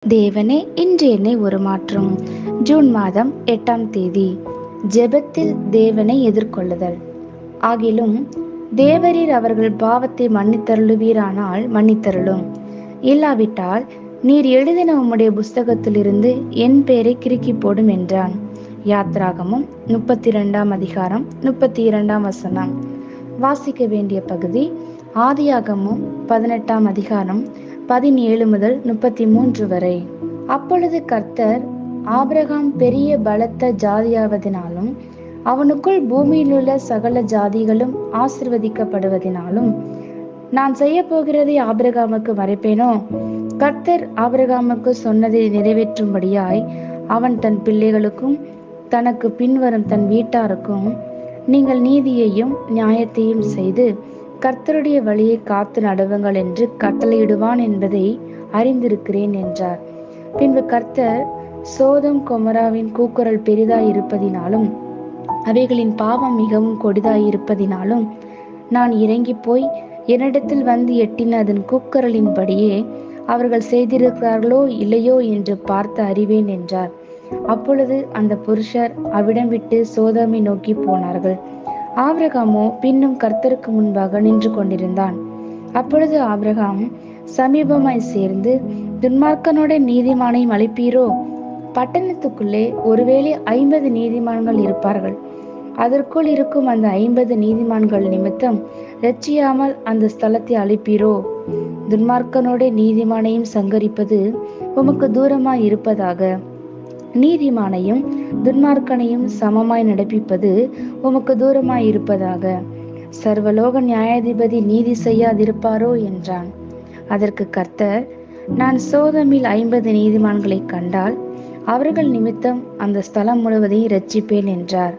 தேவனே இன்று என்னை உருமாற்றும். ஜூன் மாதம் 8ஆம் தேதி. ஜெபத்தில் தேவனை எதிர்கொள்ளுதல். ஆகிலும் தேவரீர் அவர்கள் பாவத்தை மன்னித்தருளுவீரானால் மன்னித்தருளும், இல்லாவிட்டால் நீர் எழுதின உம்முடைய புஸ்தகத்திலிருந்து என் பெயரை கிறுக்கி போடும் என்றான். யாத்ராகமம் 32ஆம் அதிகாரம் 32ஆம் வசனம். வாசிக்க வேண்டிய பகுதி ஆதியாகமம் 18ஆம் அதிகாரம் 17 முதல் 33 வரை. அப்பொழுது கர்த்தர், ஆபிரகாம் பெரிய பலத்த ஜாதியாவதினாலும் அவனுக்குள் பூமியிலுள்ள சகல ஜாதிகளும் ஆசிர்வதிக்கப்படுவதினாலும் நான் செய்ய போகிறதை ஆபிரகாமுக்கு மறைப்பேனோ? கர்த்தர் ஆபிரகாமுக்கு சொன்னதை நிறைவேற்றும்படியாய் அவன் தன் பிள்ளைகளுக்கும் தனக்கு பின்வரும் தன் வீட்டாருக்கும் நீங்கள் நீதியையும் நியாயத்தையும் செய்து கர்த்தருடைய வழியை காத்து நடவுங்கள் என்று கட்டளையிடுவான் என்பதை அறிந்திருக்கிறேன் என்றார். பின்பு கர்த்தர், சோதோம் கொமோராவின் கூக்குரல் பெரிதாய் இருப்பதினாலும் அவைகளின் பாவம் மிகவும் கொடிதாய் இருப்பதினாலும் நான் இறங்கி போய் என்னிடத்தில் வந்து எட்டின அதன் கூக்குரலின்படியே அவர்கள் செய்திருக்கிறார்களோ இல்லையோ என்று பார்த்து அறிவேன் என்றார். அப்பொழுது அந்த புருஷர் அவ்விடம் விட்டு சோதோமை நோக்கி போனார்கள். ஆபிரகாமோ பின்னும் கர்த்தருக்கு முன்பாக நின்று கொண்டிருந்தான். அப்பொழுது ஆபிரகாம் சமீபமாய் சேர்ந்து, துன்மார்க்கனோட நீதிமானை அழைப்பீரோ? பட்டணத்துக்குள்ளே ஒருவேளை 50 நீதிமான்கள் இருப்பார்கள். அதற்குள் இருக்கும் அந்த 50 நீதிமான்கள் நிமித்தம் இரட்சியாமல் அந்த ஸ்தலத்தை அழைப்பீரோ? துன்மார்க்கனோட நீதிமானையும் சங்கரிப்பது உமக்கு தூரமாய் இருப்பதாக. நீதிமானையும் துன்மார்க்கனையும் சமமாய் நடப்பிப்பது உமக்கு தூரமாய் இருப்பதாக. சர்வலோக நியாயாதிபதி நீதி செய்யாதிருப்பாரோ என்றான். அதற்கு கர்த்தர், நான் சோதோமில் 50 நீதிமான்களை கண்டால் அவர்கள் நிமித்தம் அந்த ஸ்தலம் முழுவதையும் இரட்சிப்பேன் என்றார்.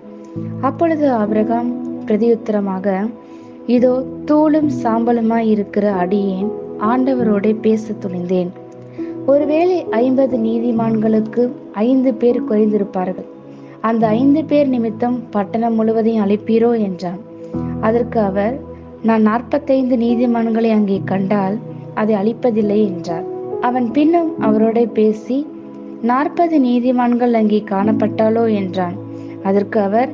அப்பொழுது ஆபிரகாம் பிரதியுத்தரமாக, இதோ தூளும் சாம்பலுமாய் இருக்கிற அடியேன் ஆண்டவரோட பேச துணிந்தேன். ஒருவேளை 50 நீதிமான்களுக்கு 5 பேர் குறைந்திருப்பார்கள். அந்த 5 பேர் நிமித்தம் பட்டணம் முழுவதையும் அழைப்பீரோ என்றான். அதற்கு அவர், நான் 45 நீதிமான்களை அங்கே கண்டால் அதை அழிப்பதில்லை என்றார். அவன் பின்னும் அவரோட பேசி, 40 நீதிமான்கள் அங்கே காணப்பட்டாலோ என்றான். அதற்கு அவர்,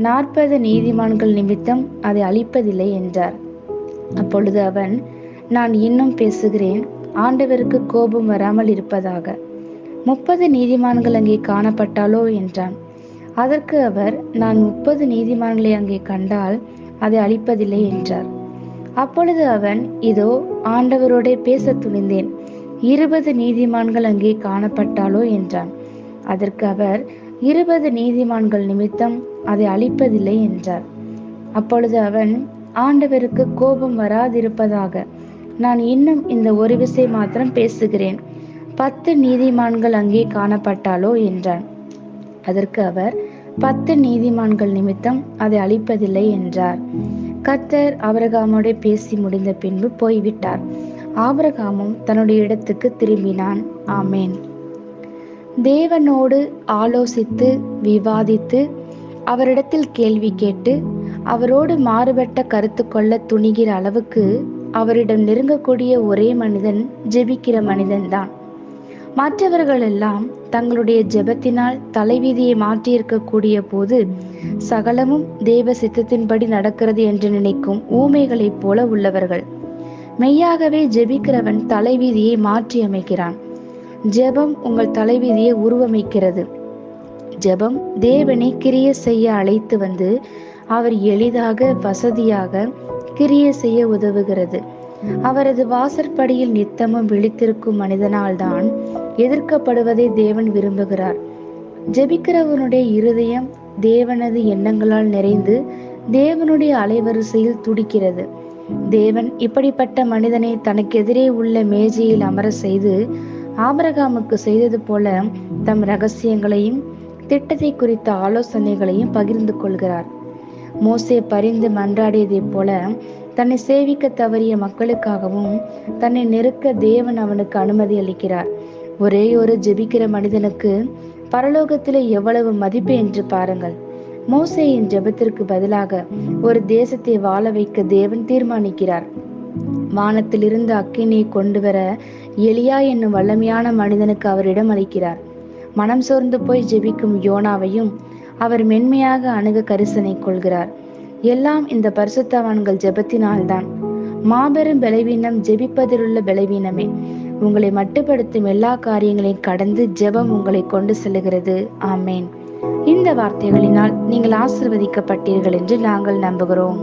40 நீதிமான்கள் நிமித்தம் அதை அழிப்பதில்லை என்றார். அப்பொழுது அவன், நான் இன்னும் பேசுகிறேன், ஆண்டவருக்கு கோபம் வராமல் இருப்பதாக. 30 நீதிமான்கள் அங்கே காணப்பட்டாலோ என்றான். அதற்கு அவர், நான் 30 நீதிமான்களை அங்கே கண்டால் அதை அழிப்பதில்லை என்றார். அப்பொழுது அவன், இதோ ஆண்டவரோட பேச துணிந்தேன், 20 நீதிமான்கள் அங்கே காணப்பட்டாலோ என்றான். அதற்கு அவர், 20 நீதிமான்கள் நிமித்தம் அதை அழிப்பதில்லை என்றார். அப்பொழுது அவன், ஆண்டவருக்கு கோபம் வராதிருப்பதாக, நான் இன்னும் இந்த ஒரு விசை மாத்திரம் பேசுகிறேன், 10 நீதிமான்கள் அங்கே காணப்பட்டாலோ என்றான். அதற்கு அவர், 10 நீதிமான்கள் நிமித்தம் அதை அழிப்பதில்லை என்றார். கர்த்தர் ஆபிரகாமோடு பேசி முடிந்த பின்பு போய்விட்டார். ஆபிரகாமும் தன்னுடைய இடத்துக்கு திரும்பினான். ஆமேன். தேவனோடு ஆலோசித்து விவாதித்து அவரிடத்தில் கேள்வி கேட்டு அவரோடு மாறுபட்ட கருத்து கொள்ள துணிகிற அளவுக்கு அவரிடம் நெருங்கக்கூடிய ஒரே மனிதன் ஜெபிக்கிற மனிதன்தான். மற்றவர்கள் எல்லாம் தங்களுடைய ஜெபத்தினால் தலைவிதியை மாற்றியிருக்கக்கூடிய போது சகலமும் தேவ சித்தத்தின்படி நடக்கிறது என்று நினைக்கும் ஊமைகளைப் போல உள்ளவர்கள். மெய்யாகவே ஜெபிக்கிறவன் தலைவிதியை மாற்றி அமைக்கிறான். ஜெபம் உங்கள் தலைவிதியை உருவமைக்கிறது. ஜெபம் தேவனை கிரிய செய்ய அழைத்து வந்து அவர் எளிதாக வசதியாக கிரிய செய்ய உதவுகிறது. அவரது வாசற்படியில் நித்தமும் விழித்திருக்கும் மனிதனால்தான் எதிர்க்கப்படுவதை தேவன் விரும்புகிறார். ஜெபிக்கிறவனுடைய இருதயம் தேவனது எண்ணங்களால் நிறைந்து தேவனுடைய அலைவரிசையில் துடிக்கிறது. தேவன் இப்படிப்பட்ட மனிதனை தனக்கு எதிரே உள்ள மேஜையில் அமர செய்து ஆபிரகாமுக்கு செய்தது போல தம் ரகசியங்களையும் திட்டத்தை குறித்த ஆலோசனைகளையும் பகிர்ந்து கொள்கிறார். மோசே பரிந்து மன்றாடியதை போல தன்னை சேவிக்க தவறிய மக்களுக்காகவும் தன்னை நெருக்க தேவன் அவனுக்கு அனுமதி அளிக்கிறார். ஒரே ஒரு ஜெபிக்கிற மனிதனுக்கு பரலோகத்திலே எவ்வளவு மதிப்பு என்று பாருங்கள். மோசேயின் ஜெபத்திற்கு பதிலாக ஒரு தேசத்தை வாழ வைக்க தேவன் தீர்மானிக்கிறார். வானத்திலிருந்து அக்கினியை கொண்டு வர எலியா என்னும் வல்லமையான மனிதனுக்கு அவர் இடம் அளிக்கிறார். மனம் சோர்ந்து போய் ஜெபிக்கும் யோனாவையும் அவர் மென்மையாக அணுக கரிசனை கொள்கிறார். எல்லாம் இந்த பரிசுத்தவான்கள் ஜெபத்தினால்தான். மாபெரும் பலவீனம் ஜெபிப்பதிலுள்ள பலவீனமே. உங்களை மட்டுப்படுத்தும் எல்லா காரியங்களையும் கடந்து ஜெபம் உங்களை கொண்டு செல்லுகிறது. ஆமேன். இந்த வார்த்தைகளினால் நீங்கள் ஆசீர்வதிக்கப்பட்டீர்கள் என்று நாங்கள் நம்புகிறோம்.